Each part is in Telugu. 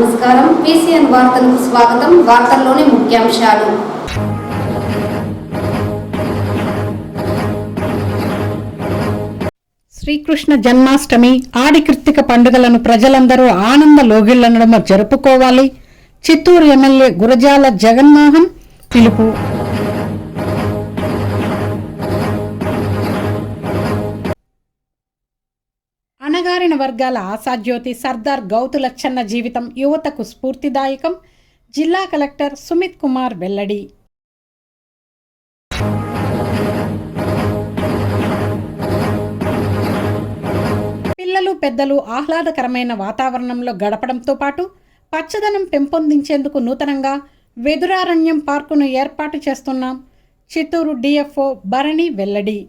నమస్కారం. PCN వార్తలకు స్వాగతం. వార్తల్లోని ముఖ్యాంశాలు. శ్రీకృష్ణ జన్మాష్టమి ఆడి కృత్తిక పండుగలను ప్రజలందరూ ఆనంద లోగిళ్ల నడుమ జరుపుకోవాలి. చిత్తూరు ఎమ్మెల్యే గురజాల జగన్మోహన్ పిలుపు. అణగారిన వర్గాల ఆశాజ్యోతి సర్దార్ గౌతు లచ్చన్న జీవితం యువతకు స్ఫూర్తిదాయకం. జిల్లా కలెక్టర్ సుమిత్ కుమార్ వెల్లడి. పిల్లలు పెద్దలు ఆహ్లాదకరమైన వాతావరణంలో గడపడంతో పాటు పచ్చదనం పెంపొందించేందుకు నూతనంగా వెదురారణ్యం పార్కును ఏర్పాటు చేస్తున్నాం. చిత్తూరు DFO భరణి వెల్లడి.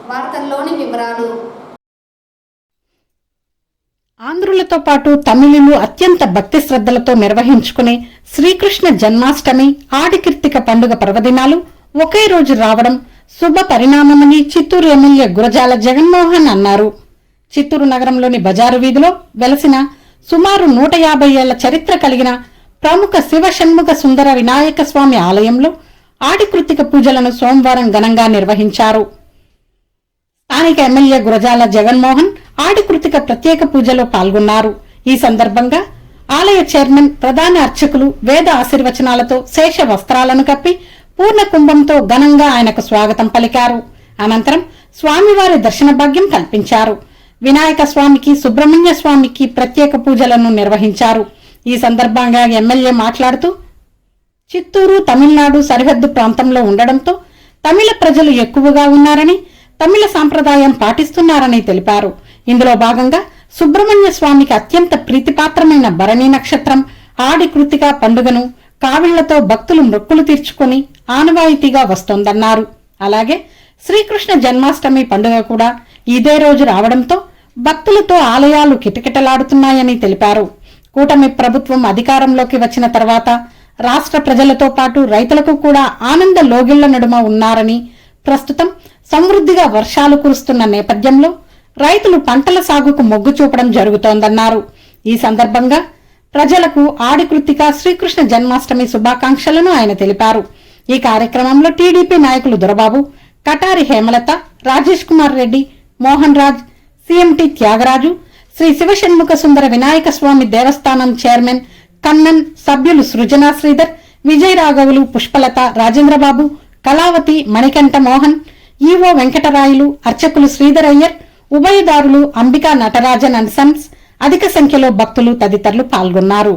వార్తల్లోని వివరాలు. ఆంధ్రులతో పాటు తమిళులు అత్యంత భక్తి శ్రద్ధలతో నిర్వహించుకునే శ్రీకృష్ణ జన్మాష్టమి ఆడికృత్తిక పండుగ పర్వదినాలు ఒకే రోజు రావడం శుభ పరిణామమని చిత్తూరు ఎమ్మెల్యే గురజాల జగన్మోహన్ అన్నారు. చిత్తూరు నగరంలోని బజారు వీధిలో వెలసిన సుమారు 150 ఏళ్ల చరిత్ర కలిగిన ప్రముఖ శివ షణ్ముఖ సుందర వినాయక స్వామి ఆలయంలో ఆడికృత్తిక పూజలను సోమవారం ఘనంగా నిర్వహించారు. స్థానిక ఎమ్మెల్యే గురజాల జగన్మోహన్ ఆడికృత్తిక ప్రత్యేక పూజలో పాల్గొన్నారు. ఈ సందర్భంగా ఆలయ చైర్మన్ ప్రధాన అర్చకులు వేద ఆశీర్వచనాలతో శేష వస్త్రాలను కప్పి పూర్ణ కుంభంతో ఘనంగా ఆయనకు స్వాగతం పలికారు. అనంతరం స్వామివారి దర్శన భాగ్యం కల్పించారు. వినాయక స్వామికి సుబ్రహ్మణ్య స్వామికి ప్రత్యేక పూజలను నిర్వహించారు. ఈ సందర్భంగా ఎమ్మెల్యే మాట్లాడుతూ చిత్తూరు తమిళనాడు సరిహద్దు ప్రాంతంలో ఉండడంతో తమిళ ప్రజలు ఎక్కువగా ఉన్నారని, తమిళ సాంప్రదాయం పాటిస్తున్నారని తెలిపారు. ఇందులో భాగంగా సుబ్రహ్మణ్య స్వామికి అత్యంత ప్రీతిపాత్రమైన భరణి నక్షత్రం ఆడి కృత్తిక పండుగను కావిళ్లతో భక్తులు మొక్కులు తీర్చుకుని ఆనవాయితీగా వస్తోందన్నారు. అలాగే శ్రీకృష్ణ జన్మాష్టమి పండుగ కూడా ఇదే రోజు రావడంతో భక్తులతో ఆలయాలు కిటకిటలాడుతున్నాయని తెలిపారు. కూటమి ప్రభుత్వం అధికారంలోకి వచ్చిన తర్వాత రాష్ట్ర ప్రజలతో పాటు రైతులకు కూడా ఆనంద లోగిళ్ల నడుమ ఉన్నారని, ప్రస్తుతం సమృద్ధిగా వర్షాలు కురుస్తున్న నేపథ్యంలో రైతులు పంటల సాగుకు మొగ్గు చూపడం జరుగుతోందన్నారు. ఈ సందర్భంగా ప్రజలకు ఆడికృత్తిక శ్రీకృష్ణ జన్మాష్టమి శుభాకాంక్షలను ఆయన తెలిపారు. ఈ కార్యక్రమంలో టీడీపీ నాయకులు దొరబాబు, కటారి హేమలత, రాజేష్ కుమార్ రెడ్డి, మోహన్ రాజ్, CMT త్యాగరాజు, శ్రీ శివషణ్ముఖ సుందర వినాయక స్వామి దేవస్థానం చైర్మన్ కన్నన్, సభ్యులు సృజనా శ్రీధర్, విజయ్ రాఘవులు, పుష్పలత, రాజేంద్రబాబు, కళావతి, మణికంఠ మోహన్, ఈవో వెంకటరాయులు, అర్చకులు శ్రీధర్ అయ్యర్, ఉభయదారులు అంబికా నటరాజన్ అండ్ సన్స్, అధిక సంఖ్యలో భక్తులు తదితరులు పాల్గొన్నారు.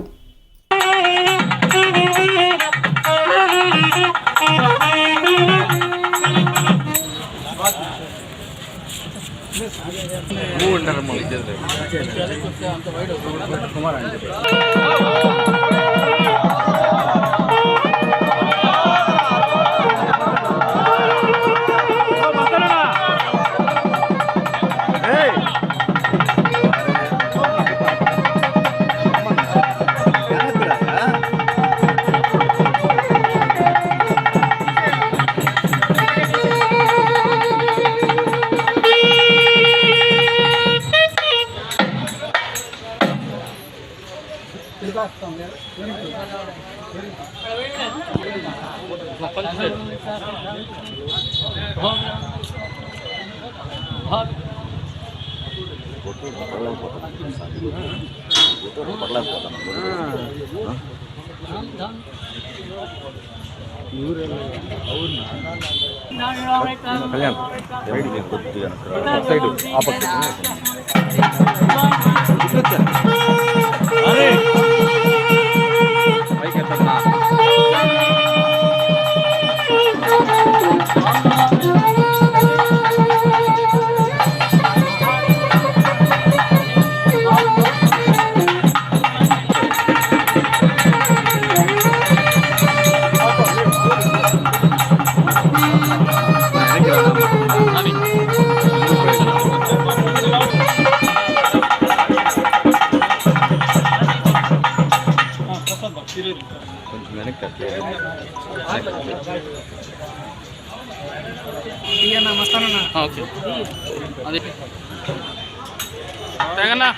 ఓకే అది తెగన్నా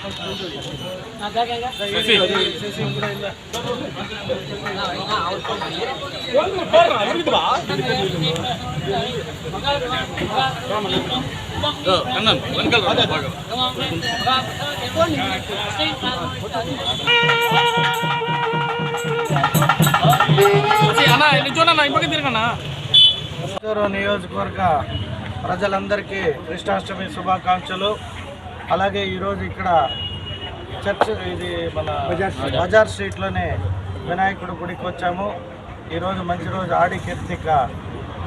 చిత్తూరు నియోజకవర్గ ప్రజలందరికీ కృష్ణాష్టమి శుభాకాంక్షలు. అలాగే ఈరోజు ఇక్కడ చర్చ్ ఇది మన బజార్ స్ట్రీట్లోనే వినాయకుడి గుడికి వచ్చాము. ఈరోజు మంచి రోజు ఆడి కీర్తిక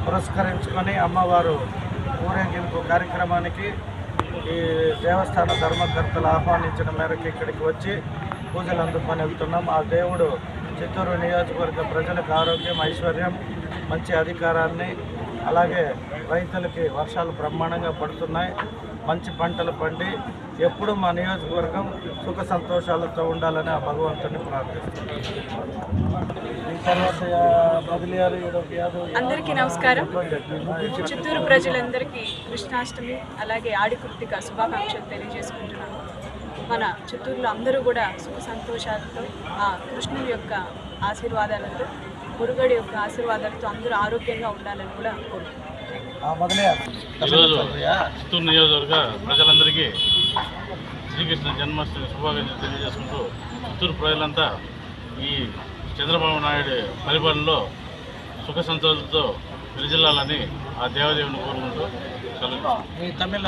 పురస్కరించుకొని అమ్మవారు ఊరేగింపు కార్యక్రమానికి ఈ దేవస్థాన ధర్మకర్తలు ఆహ్వానించిన మేరకు ఇక్కడికి వచ్చి పూజలు అందుకొని వెళ్తున్నాం. ఆ దేవుడు చిత్తూరు నియోజకవర్గ ప్రజలకు ఆరోగ్యం, ఐశ్వర్యం, మంచి అధికారాన్ని, అలాగే రైతులకి వర్షాలు బ్రహ్మాండంగా పడుతున్నాయి, మంచి పంటలు పండి ఎప్పుడు మా నియోజకవర్గం సుఖ సంతోషాలతో ఉండాలని ఆ భగవంతుని ప్రార్థిస్తున్నాం. అందరికీ నమస్కారం. చిత్తూరు ప్రజలందరికీ కృష్ణాష్టమి అలాగే ఆడి కృత్తిక శుభాకాంక్షలు తెలియజేసుకుంటున్నాను. మన చిత్తూరులో అందరూ కూడా సుఖ సంతోషాలతో ఆ కృష్ణుడి యొక్క ఆశీర్వాదాలతో, మురుగడి యొక్క ఆశీర్వాదాలతో అందరూ ఆరోగ్యంగా ఉండాలని కూడా కోరుకుంటున్నాను. ఈరోజు చిత్తూరు నియోజకవర్గ ప్రజలందరికీ శ్రీకృష్ణ జన్మాష్టమి శుభాకాంక్షలు తెలియజేసుకుంటూ చిత్తూరు ప్రజలంతా ఈ చంద్రబాబు నాయుడు పరిపాలనలో సుఖ సంతోషాలతో విరజిల్లాలని ఆ దేవదేవుని కోరుకుంటూ தமிழ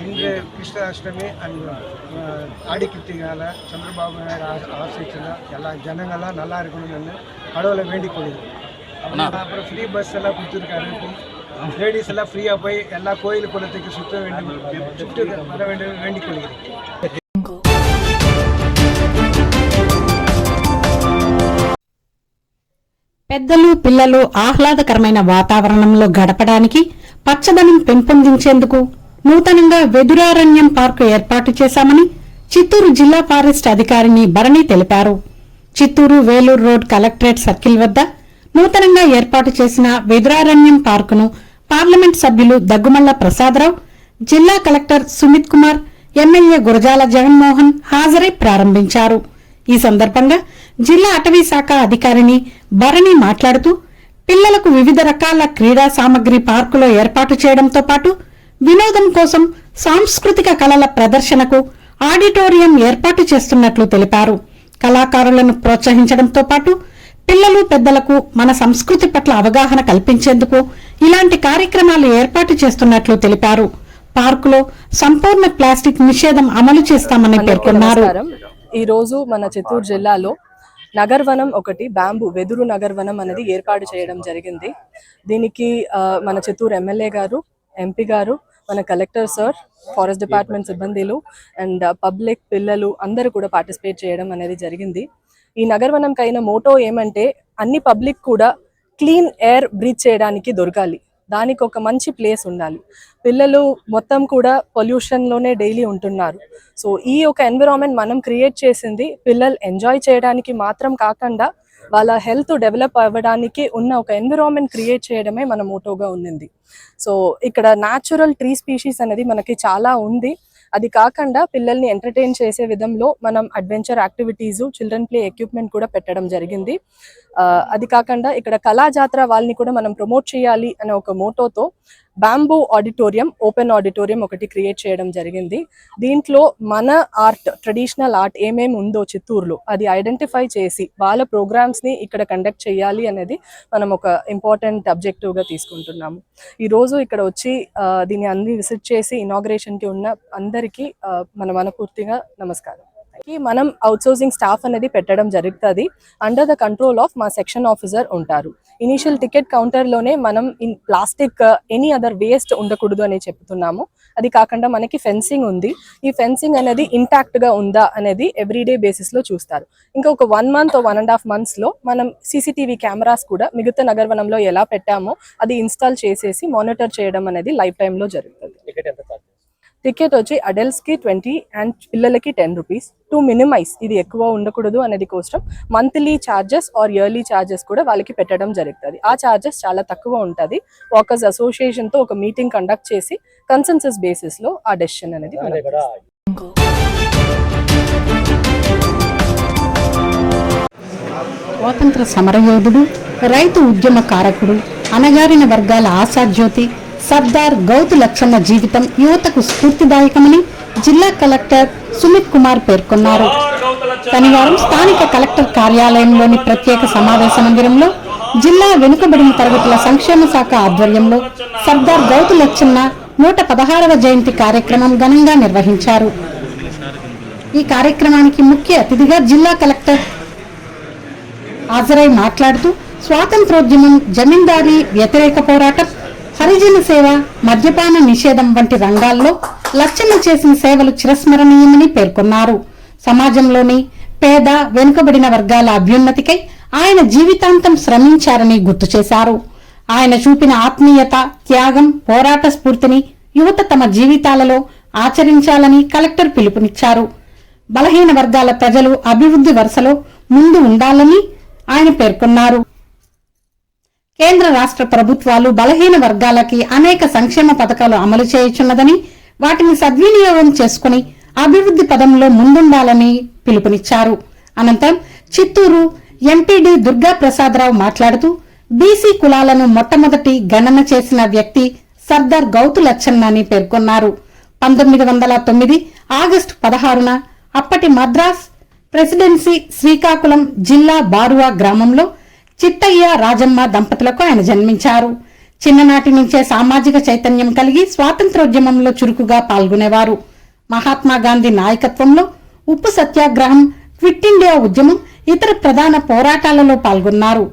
இன்று கிருஷ்ணாஷ்டமி அண்ட் ஆடி கிருத்திகால சந்திரபாபு நாயுடு ஆசிரியர் எல்லா ஜனங்கள்லாம் நல்லா இருக்கணும்னு கடவுளை வேண்டிக் கொள்கிறேன். அப்புறம் ஃப்ரீ பஸ் எல்லாம் கொடுத்துருக்காரு. லேடிஸ் எல்லாம் ஃப்ரீயாக போய் எல்லா கோயில் குளத்துக்கு சுற்ற வர வேண்டும் வேண்டிக் கொள்கிறேன். పెద్దలు పిల్లలు ఆహ్లాదకరమైన వాతావరణంలో గడపడానికి పచ్చదనం పెంపొందించేందుకు నూతనంగా వెదురారణ్యం పార్కు ఏర్పాటు చేశామని చిత్తూరు జిల్లా ఫారెస్ట్ అధికారిని భరణి తెలిపారు. Chittoor Vellore road collectorate circle వద్ద నూతనంగా ఏర్పాటు చేసిన వెదురారణ్యం పార్కును పార్లమెంట్ సభ్యులు దగ్గుమళ్ల ప్రసాదరావు, జిల్లా కలెక్టర్ సుమిత్ కుమార్, ఎమ్మెల్యే గురజాల జగన్మోహన్ హాజరై ప్రారంభించారు. ఈ సందర్భంగా జిల్లా అటవీ శాఖ అధికారిని భరణి మాట్లాడుతూ పిల్లలకు వివిధ రకాల క్రీడా సామగ్రి పార్కులో ఏర్పాటు చేయడంతో పాటు వినోదం కోసం సాంస్కృతిక కళల ప్రదర్శనకు ఆడిటోరియం ఏర్పాటు చేస్తున్నట్లు తెలిపారు. కళాకారులను ప్రోత్సహించడంతో పాటు పిల్లలు పెద్దలకు మన సంస్కృతి పట్ల అవగాహన కల్పించేందుకు ఇలాంటి కార్యక్రమాలు ఏర్పాటు చేస్తున్నట్లు తెలిపారు. పార్కులో సంపూర్ణ ప్లాస్టిక్ నిషేధం అమలు చేస్తామని పేర్కొన్నారు. ఈ రోజు మన చిత్తూరు జిల్లాలో నగర్వనం ఒకటి బ్యాంబూ వెదురు నగర్వనం అనేది ఏర్పాటు చేయడం జరిగింది. దీనికి మన చిత్తూరు ఎమ్మెల్యే గారు, ఎంపీ గారు, మన కలెక్టర్ సార్, ఫారెస్ట్ డిపార్ట్మెంట్ సిబ్బందిలు అండ్ పబ్లిక్ పిల్లలు అందరూ కూడా పార్టిసిపేట్ చేయడం అనేది జరిగింది. ఈ నగర్వనంకి అయిన మోటో ఏమంటే అన్ని పబ్లిక్ కూడా క్లీన్ ఎయిర్ బ్రీత్ చేయడానికి దొరకాలి, దానికి ఒక మంచి ప్లేస్ ఉండాలి. పిల్లలు మొత్తం కూడా పొల్యూషన్లోనే డైలీ ఉంటున్నారు. సో ఈ ఒక ఎన్విరాన్మెంట్ మనం క్రియేట్ చేసింది పిల్లలు ఎంజాయ్ చేయడానికి మాత్రం కాకుండా వాళ్ళ హెల్త్ డెవలప్ అవ్వడానికి ఉన్న ఒక ఎన్విరాన్మెంట్ క్రియేట్ చేయడమే మన మోటోగా ఉంది. సో ఇక్కడ న్యాచురల్ ట్రీ స్పీషీస్ అనేది మనకి చాలా ఉంది. అది కాకుండా పిల్లల్ని ఎంటర్టైన్ చేసే విధంలో మనం adventure activities, children play equipment కూడా పెట్టడం జరిగింది. అది కాకుండా ఇక్కడ కళాజాతర వాళ్ళని కూడా మనం ప్రమోట్ చేయాలి అనే ఒక మోటోతో బ్యాంబూ ఆడిటోరియం, ఓపెన్ ఆడిటోరియం ఒకటి క్రియేట్ చేయడం జరిగింది. దీంట్లో మన ఆర్ట్, ట్రెడిషనల్ ఆర్ట్ ఏమేమి ఉందో చిత్తూరులో అది ఐడెంటిఫై చేసి వాళ్ళ ప్రోగ్రామ్స్ని ఇక్కడ కండక్ట్ చేయాలి అనేది మనం ఒక ఇంపార్టెంట్ అబ్జెక్టివ్గా తీసుకుంటున్నాము. ఈరోజు ఇక్కడ వచ్చి దీన్ని అన్ని విజిట్ చేసి ఇనాగ్రేషన్కి ఉన్న అందరికీ మన మనపూర్తిగా నమస్కారం. మనం అవుట్సోర్సింగ్ స్టాఫ్ అనేది పెట్టడం జరుగుతుంది. అండర్ ద కంట్రోల్ ఆఫ్ మా సెక్షన్ ఆఫీసర్ ఉంటారు. ఇనిషియల్ టికెట్ కౌంటర్లోనే మనం ప్లాస్టిక్ ఎనీ అదర్ వేస్ట్ ఉండకూడదు అని చెప్తున్నాము. అది కాకుండా మనకి ఫెన్సింగ్ ఉంది. ఈ ఫెన్సింగ్ అనేది ఇంటాక్ట్గా ఉందా అనేది ఎవ్రీడే బేసిస్లో చూస్తారు. ఇంకా ఒక 1 month or 1.5 months మనం సీసీటీవీ కెమెరాస్ కూడా మిగతా నగరవనంలో ఎలా పెట్టామో అది ఇన్స్టాల్ చేసేసి మానిటర్ చేయడం అనేది లైఫ్ టైంలో జరుగుతుంది. టికెట్ వచ్చి అడల్ట్స్కి 20 అండ్ పిల్లలకి 10 రూపీస్. టు మినిమైజ్ ఇది ఎక్కువ ఉండకూడదు అనేది కోసం monthly charges or yearly charges కూడా వాళ్ళకి పెట్టడం జరుగుతుంది. ఆ ఛార్జెస్ చాలా తక్కువ ఉంటుంది. వాకర్స్ అసోసియేషన్తో ఒక మీటింగ్ కండక్ట్ చేసి కన్సెన్సస్ బేసిస్లో ఆ డెసిషన్ అనేది స్వాతంత్ర సమరయోధుడు, రైతు ఉద్యమ కారకుడు, అణగారిన వర్గాల ఆశాజ్యోతి సర్దార్ గౌతు లచ్చన్న జీవితం యువతకు స్ఫూర్తిదాయకమని జిల్లా కలెక్టర్ సుమిత్ కుమార్ పేర్కొన్నారు. శనివారం స్థానిక కలెక్టర్ కార్యాలయంలోని ప్రత్యేక సమావేశ మందిరంలో జిల్లా వెనుకబడిన తరగతుల సంక్షేమ శాఖ ఆధ్వర్యంలో సర్దార్ గౌతు లచ్చన్న 116వ జయంతి కార్యక్రమం ఘనంగా నిర్వహించారు. ఈ కార్యక్రమానికి ముఖ్య అతిథిగా జిల్లా కలెక్టర్ హాజరై మాట్లాడుతూ స్వాతంత్రోద్యమం, జమీందారీ వ్యతిరేక పోరాటం, హరిజన సేవ, మద్యపాన నిషేధం వంటి రంగాల్లో లచ్చన్న చేసిన సేవలు చిరస్మరణీయమని పేర్కొన్నారు. సమాజంలోని పేద, వెనుకబడిన వర్గాల అభ్యున్నతికై ఆయన జీవితాంతం శ్రమించారని గుర్తు చేశారు. ఆయన చూపిన ఆత్మీయత, త్యాగం, పోరాట స్ఫూర్తిని యువత తమ జీవితాలలో ఆచరించాలని కలెక్టర్ పిలుపునిచ్చారు. బలహీన వర్గాల ప్రజలు అభివృద్ధి వరుసలో ముందు ఉండాలని ఆయన పేర్కొన్నారు. కేంద్ర రాష్ట్ర ప్రభుత్వాలు బలహీన వర్గాలకి అనేక సంక్షేమ పథకాలు అమలు చేయుచున్నదని, వాటిని సద్వినియోగం చేసుకుని అభివృద్ధి పదంలో ముందుండాలని పిలుపునిచ్చారు. అనంతరం చిత్తూరు ఎంపీడీ దుర్గా ప్రసాదరావు మాట్లాడుతూ బీసీ కులాలను మొట్టమొదటి గణన చేసిన వ్యక్తి సర్దార్ గౌతు లచ్చన్న అని పేర్కొన్నారు. 1909 ఆగస్టు 16న అప్పటి మద్రాస్ ప్రెసిడెన్సీ శ్రీకాకుళం జిల్లా బారువా గ్రామంలో చిట్టయ్య రాజమ్మ దంపతులకు ఆయన జన్మించారు. చిన్ననాటి నుంచే సామాజిక చైతన్యం కలిగి స్వాతంత్రోద్యమంలో చురుకుగా పాల్గొనేవారు. మహాత్మా గాంధీ నాయకత్వంలో ఉప్పు సత్యాగ్రహం, క్విట్ ఇండియా ఉద్యమం, ఇతర ప్రధాన పోరాటాలలో పాల్గొన్నారు.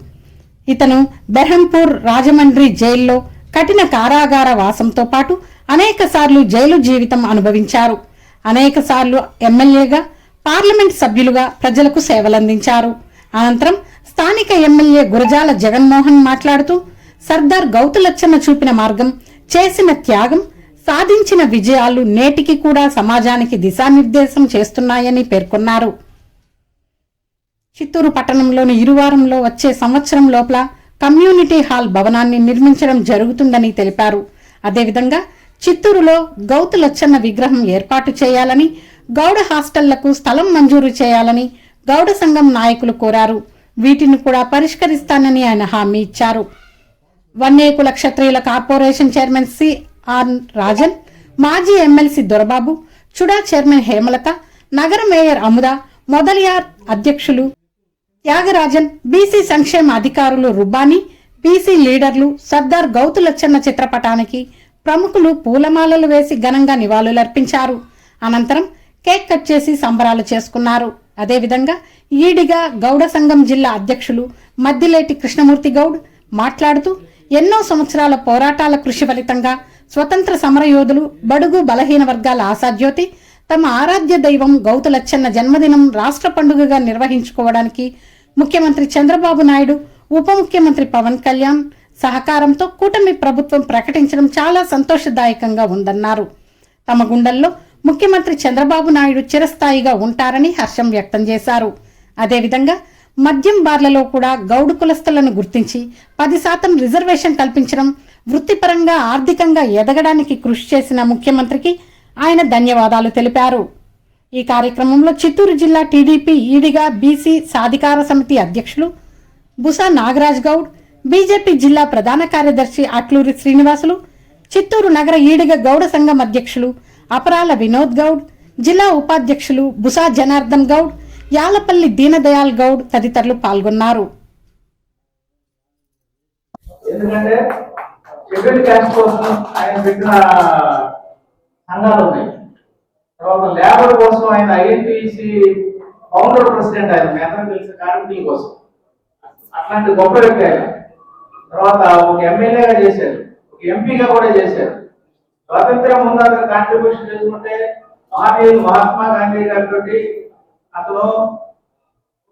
ఇతను బెర్హంపూర్, రాజమండ్రి జైల్లో కఠిన కారాగార వాసంతో పాటు అనేక సార్లు జైలు జీవితం అనుభవించారు. అనేక సార్లు ఎమ్మెల్యేగా, పార్లమెంట్ సభ్యులుగా ప్రజలకు సేవలందించారు. అనంతరం స్థానిక ఎమ్మెల్యే గురజాల జగన్మోహన్ మాట్లాడుతూ సర్దార్ గౌతు లచ్చన్న చూపిన మార్గం, చేసిన త్యాగం, సాధించిన విజయాలు నేటికి కూడా సమాజానికి దిశానిర్దేశం చేస్తున్నాయని పేర్కొన్నారు. చిత్తూరు పట్టణంలోని ఇరువారంలో వచ్చే సంవత్సరం లోపల కమ్యూనిటీ హాల్ భవనాన్ని నిర్మించడం జరుగుతుందని తెలిపారు. అదేవిధంగా చిత్తూరులో గౌతు లచ్చన్న విగ్రహం ఏర్పాటు చేయాలని, గౌడ హాస్టళ్లకు స్థలం మంజూరు చేయాలని గౌడ సంఘం నాయకులు కోరారు. వీటిని కూడా పరిష్కరిస్తానని ఆయన హామీ ఇచ్చారు. వన్నేకుల క్షత్రియుల కార్పొరేషన్ చైర్మన్ సిఆర్ రాజన్, మాజీ ఎమ్మెల్సీ దొరబాబు, చుడా చైర్మన్ హేమలత, నగర మేయర్ అముద, మొదలియార్ అధ్యక్షులు త్యాగరాజన్, బీసీ సంక్షేమ అధికారులు రుబానీ, బీసీ లీడర్లు సర్దార్ గౌతు లచ్చన్న చిత్రపటానికి ప్రముఖులు పూలమాలలు వేసి ఘనంగా నివాళులర్పించారు. అనంతరం కేక్ కట్ చేసి సంబరాలు చేసుకున్నారు. అదేవిధంగా ఈడిగా గౌడ సంఘం జిల్లా అధ్యక్షులు మద్దిలేటి కృష్ణమూర్తి గౌడ్ మాట్లాడుతూ ఎన్నో సంవత్సరాల పోరాటాల కృషి ఫలితంగా స్వతంత్ర సమరయోధులు, బడుగు బలహీన వర్గాల ఆశాజ్యోతి తమ ఆరాధ్య దైవం గౌతు లచ్చన్న జన్మదినం రాష్ట్ర పండుగగా నిర్వహించుకోవడానికి ముఖ్యమంత్రి చంద్రబాబు నాయుడు, ఉప ముఖ్యమంత్రి పవన్ కళ్యాణ్ సహకారంతో కూటమి ప్రభుత్వం ప్రకటించడం చాలా సంతోషదాయకంగా ఉందన్నారు. తమ గుండెల్లో ముఖ్యమంత్రి చంద్రబాబు నాయుడు చిరస్థాయిగా ఉంటారని హర్షం వ్యక్తం చేశారు. అదేవిధంగా మద్యం బార్లలో కూడా గౌడు కులస్తులను గుర్తించి 10% రిజర్వేషన్ కల్పించడం, వృత్తిపరంగా ఆర్థికంగా ఎదగడానికి కృషి చేసిన ముఖ్యమంత్రికి ఆయన ధన్యవాదాలు తెలిపారు. ఈ కార్యక్రమంలో చిత్తూరు జిల్లా టీడీపీ ఈడిగా బీసీ సాధికార సమితి అధ్యక్షులు బుసా నాగరాజ్ గౌడ్, బీజేపీ జిల్లా ప్రధాన కార్యదర్శి అట్లూరి శ్రీనివాసులు, చిత్తూరు నగర ఈడిగ గౌడ సంఘం అధ్యక్షులు అపరాల వినోద్ గౌడ్, జిల్లా ఉపాధ్యక్షులు బుసా జనార్దన్ గౌడ్, యాలపల్లి దీనదయాల్ గౌడ్ తదితరులు పాల్గొన్నారు. ఎందుకంటే షెడ్యూల్ క్యాస్ట్ కోసం ఆయన పెట్టిన సంఘాలు ఉన్నాయి. తర్వాత లేబర్ కోసం ఆయన ఐఎన్టీసీ ఫౌండర్ ప్రెసిడెంట్, ఆయన మీ అందరం తెలిసిన కార్మికుల కోసం అట్లాంటి గొప్ప వ్యక్తి ఆయన. తర్వాత ఒక ఎమ్మెల్యేగా చేశారు, ఒక ఎంపీగా కూడా చేశారు. స్వాతంత్ర్యం ముందు అతను కాంట్రిబ్యూషన్ చేసుకుంటే మహాత్మా గాంధీ గారితో అతను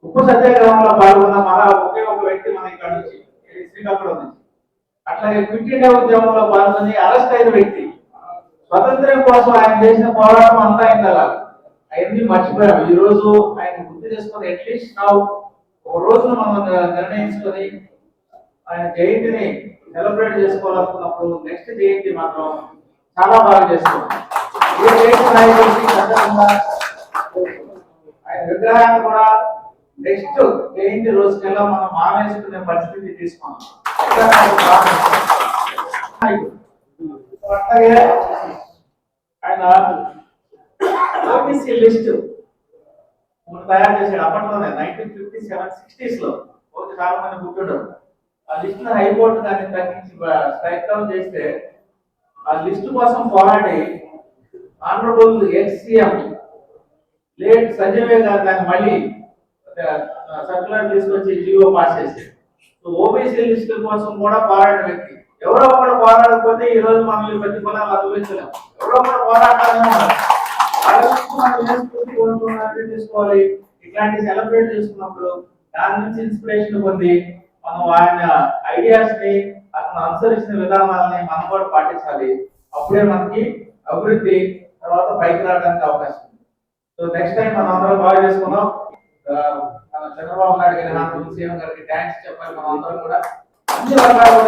ఉప్పు సత్యాగ్రహంలో పాల్గొన్న ఒకే ఒక వ్యక్తి మన ఇక్కడ నుంచి శ్రీకాకుళం నుంచి. అట్లాగే క్విట్ ఇండియా ఉద్యమంలో పాల్గొని అరెస్ట్ అయిన వ్యక్తి. స్వతంత్రం కోసం ఆయన చేసిన పోరాటం అంతా ఆయన అవన్నీ మర్చిపోయాం. ఈ రోజు ఆయన గుర్తు చేసుకుని అట్లీస్ట్ ఒక రోజున మనం నిర్ణయించుకొని ఆయన జయంతిని సెలబ్రేట్ చేసుకోవాలనుకున్నప్పుడు నెక్స్ట్ జయంతి మాత్రం చాలా బాగా చేసుకున్నాం. ఏ జయంతి నాయకుడికి ఆయన విగ్రహాన్ని కూడా నెక్స్ట్ జయంతి రోజుకెల్లా మనం మానేసుకునే పరిస్థితి తీసుకున్నాం. అట్లాగే ఆయన ఓబీసీ లిస్ట్ తయారు చేశాడు అప్పట్లోనే 1957-60s లో. చాలా మంది గుర్తుండరు. ఆ లిస్ట్ హైకోర్టు దాన్ని తగ్గించి స్ట్రైక్ డౌన్ చేస్తే ఆ లిస్ట్ కోసం పోరాడి ఆనరబుల్ ఎక్స్-సీఎం లేట్ సంజయ్ గారు దాన్ని మళ్ళీ సర్కులర్ తీసుకొచ్చి జీవో పాస్ చేశారు. ఓబీసీ లిస్ట్ కోసం కూడా పోరాడిన వ్యక్తి. ఎవరో ఒకరు పోరాడకపోతే ఈ రోజు మనల్ని ప్రతిఫలాలు అనుభవించలేము. ఎవరో ఒకరు పోరాటాలనే ఉన్నారు. తీసుకోవాలి. ఇట్లాంటి సెలబ్రేట్ చేసుకున్నప్పుడు దాని నుంచి ఇన్స్పిరేషన్ పొంది మనం ఆయన ఐడియాస్ ని అతను అనుసరించిన విధానాలని మనం కూడా పాటించాలి. అప్పుడే మనకి అభివృద్ధి తర్వాత పైకి రావడానికి అవకాశం ఉంది. సో నెక్స్ట్ టైం మనం అందరం బాగా చేసుకున్నాం. మన చంద్రబాబు నాయుడు గారి సీఎం గారికి థ్యాంక్స్ చెప్పాలి. మనం అందరం కూడా అన్ని వర్గాలు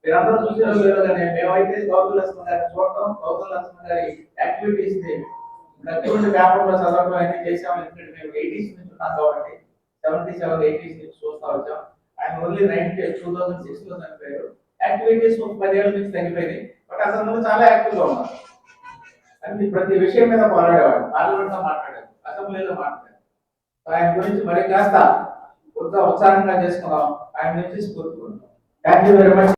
మీరందరూ చూసారో లేదో కానీ మేమైతే గౌతమ్ లక్ష్మణ్ గారిని చూడటం, గౌతమ్ లక్ష్మణ్ గారి యాక్టివిటీస్ ని దగ్గరుండి పేపర్లో చదవడం అన్ని చేసాము. ఎందుకంటే మేము 80s నుంచి ఉన్నాం కాబట్టి 77, 80s నుంచి చూస్తా వచ్చాం. ఆయన ఓన్లీ 2006లో చనిపోయారు. యాక్టివిటీస్ 10 ఏళ్ళ నుంచి తగ్గిపోయినాయి. బట్ అసలు ముందు చాలా యాక్టివ్ గా ఉన్నారు. అన్ని ప్రతి విషయం మీద పోరాడేవాడు. పార్లమెంట్ లో మాట్లాడారు, అసెంబ్లీలో మాట్లాడారు. ఆయన గురించి మరి కాస్త ఉత్సాహంగా చేసుకున్నాం. ఆయన నుంచి స్ఫూర్తికుంటాం. Thank you very much.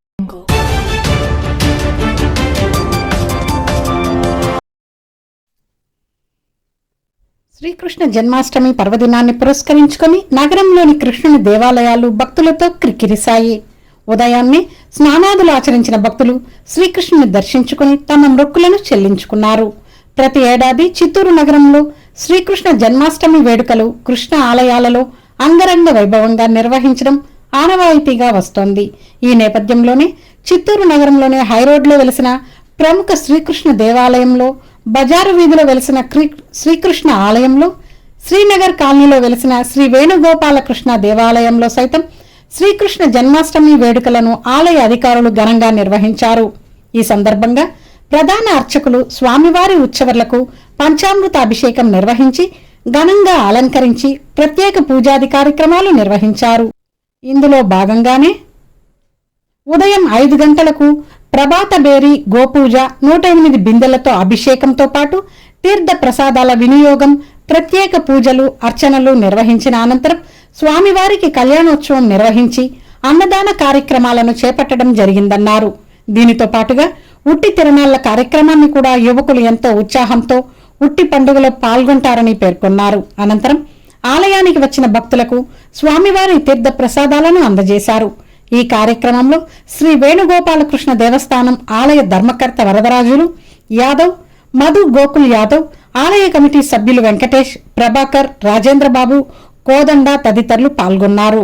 Srikrishna Janmashtami పర్వదినాన్ని పురస్కరించుకొని నగరంలోని కృష్ణుని దేవాలయాలు భక్తులతో క్రిక్కిరిశాయి. ఉదయాన్నే స్నానాదులు ఆచరించిన భక్తులు శ్రీకృష్ణుని దర్శించుకుని తమ మొక్కులను చెల్లించుకున్నారు. ప్రతి ఏడాది చిత్తూరు నగరంలో శ్రీకృష్ణ జన్మాష్టమి వేడుకలు కృష్ణ ఆలయాలలో అంగరంగ వైభవంగా నిర్వహించడం ఆనవాయితీగా వస్తోంది. ఈ నేపథ్యంలోనే చిత్తూరు నగరంలోని హైరోడ్లో వెలిసిన ప్రముఖ శ్రీకృష్ణ దేవాలయంలో, బజారు వీధిలో వెలిసిన శ్రీకృష్ణ ఆలయంలో, శ్రీనగర్ కాలనీలో వెలిసిన శ్రీ వేణుగోపాలకృష్ణ దేవాలయంలో సైతం శ్రీకృష్ణ జన్మాష్టమి వేడుకలను ఆలయ అధికారులు ఘనంగా నిర్వహించారు. ఈ సందర్భంగా ప్రధాన అర్చకులు స్వామివారి ఉత్సవర్లకు పంచామృత అభిషేకం నిర్వహించి ఘనంగా అలంకరించి ప్రత్యేక పూజాది కార్యక్రమాలు నిర్వహించారు. ఇందులో భాగంగానే ఉదయం 5 గంటలకు ప్రభాత బేరి గోపూజ, 108 బిందెలతో అభిషేకంతో పాటు తీర్థ ప్రసాదాల వినియోగం, ప్రత్యేక పూజలు, అర్చనలు నిర్వహించిన అనంతరం స్వామివారికి కళ్యాణోత్సవం నిర్వహించి అన్నదాన కార్యక్రమాలను చేపట్టడం జరిగిందన్నారు. దీనితో పాటుగా ఉట్టి తిరునాళ్ల కార్యక్రమాన్ని కూడా యువకులు ఎంతో ఉత్సాహంతో ఉట్టి పండుగలో పాల్గొంటారని పేర్కొన్నారు. అనంతరం ఆలయానికి వచ్చిన భక్తులకు స్వామివారి తీర్థ ప్రసాదాలను అందజేశారు. ఈ కార్యక్రమంలో శ్రీ వేణుగోపాలకృష్ణ దేవస్థానం ఆలయ ధర్మకర్త వరదరాజులు యాదవ్, మధు గోకుల్ యాదవ్, ఆలయ కమిటీ సభ్యులు వెంకటేష్, ప్రభాకర్, రాజేంద్రబాబు, కోదండ తదితరులు పాల్గొన్నారు.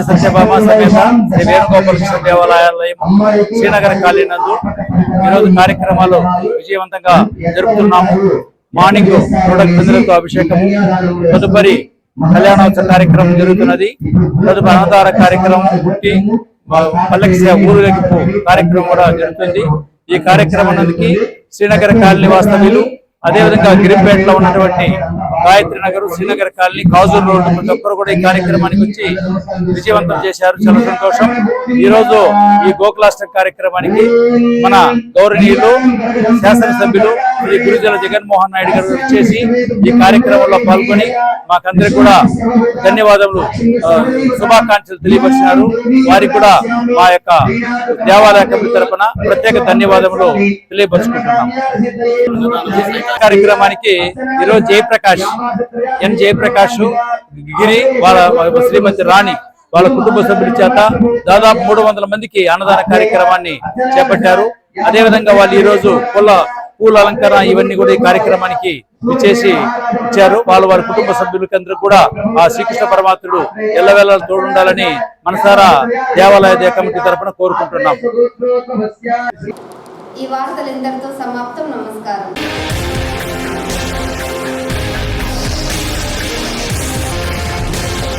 సత్యభామ సమేత శ్రీ వేణుగోపాల కృష్ణ దేవాలయం శ్రీనగర్ కాలనీ నందు ఈరోజు కార్యక్రమాలు విజయవంతంగా జరుపుతున్నాము. మార్నింగ్ ప్రొడక్ట్ బిందులతో అభిషేకము, తదుపరి కళ్యాణోత్సవ కార్యక్రమం జరుగుతున్నది. తదుపరి అన్నదాన కార్యక్రమం, పుట్టి పల్లకి ఊరేగింపు కార్యక్రమం కూడా జరుగుతుంది. ఈ కార్యక్రమానికి శ్రీనగర్ కాలనీ వాస్తవ్యులు, అదేవిధంగా గిరిపేటలో ఉన్నటువంటి గాయత్రి నగర్, శ్రీనగర్ కాలనీ, కాజూర్ రోడ్డు ప్రతి ఒక్కరు కూడా ఈ కార్యక్రమానికి వచ్చి విజయవంతం చేశారు. చాలా సంతోషం. ఈ రోజు ఈ గోకులాష్టమి కార్యక్రమానికి మన గౌరవనీయులు శాసనసభ్యులు శ్రీ గురుజల జగన్మోహన్ నాయుడు గారు వచ్చేసి ఈ కార్యక్రమంలో పాల్గొని మాకందరికి కూడా ధన్యవాదములు, శుభాకాంక్షలు తెలియపరిచినారు. వారికి కూడా మా యొక్క దేవాలయ కమిటీ తరపున ప్రత్యేక ధన్యవాదములు తెలియపరుచుకుంటున్నాం. కార్యక్రమానికి ఈరోజు జయప్రకాష్ గిరి వాళ్ళ శ్రీమతి రాణి వాళ్ళ కుటుంబ సభ్యుల చేత దాదాపు 300 మందికి అన్నదాన కార్యక్రమాన్ని చేపట్టారు. అదేవిధంగా వాళ్ళు ఈ రోజు పూల అలంకరణ ఇవన్నీ కూడా ఈ కార్యక్రమానికి ఇచ్చేసి ఇచ్చారు. వారి కుటుంబ సభ్యులకందరూ కూడా ఆ శ్రీకృష్ణ పరమాత్ముడు ఎల్లవేళ తోడుండాలని మనసారా దేవాలయ కమిటీ తరపున కోరుకుంటున్నాం. ఈ వార్తలు ఇంతటితో సమాప్తం. నమస్కారం.